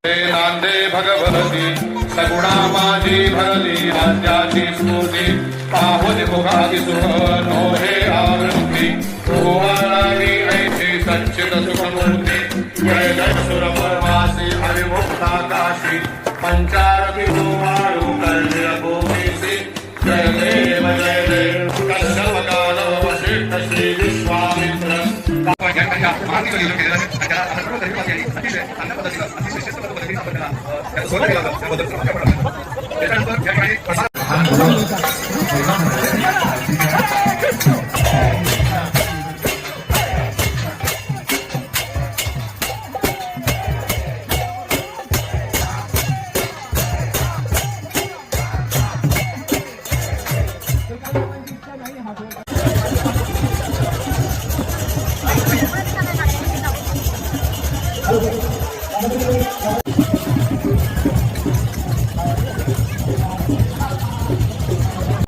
नांदे भगवती सगुणा माझी भरली राज्याची स्फूर्ती पाहुन मुखादी सुख नो हे आवृत्ती भुवनानी ऐशी सच्चित सुखमूर्ती जय जय सुरपरवासी हरिमुक्ता काशी पंचारती तुम्हारू कर्णिय भूमिसी जय देव कश्यप कालव वशिष्ठ श्री विश्वामित्र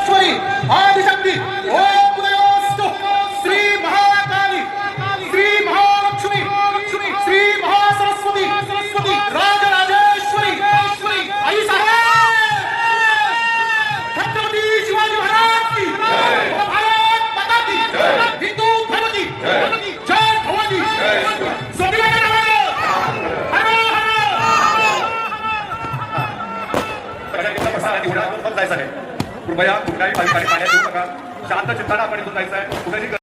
आदिशक्ति ओम उदयोस्तु श्री महाकाली श्री महालक्ष्मी श्री महासरस्वती राजराजेश्वरी आई साहेब छत्रपति शिवाजी महाराज की भारत माता की हिंदू धर्म की जय भवानी सभी कृपया कुठल्याही पाण्यात येऊ नका शांत चित्ताने आपण इथून जायचं आहे.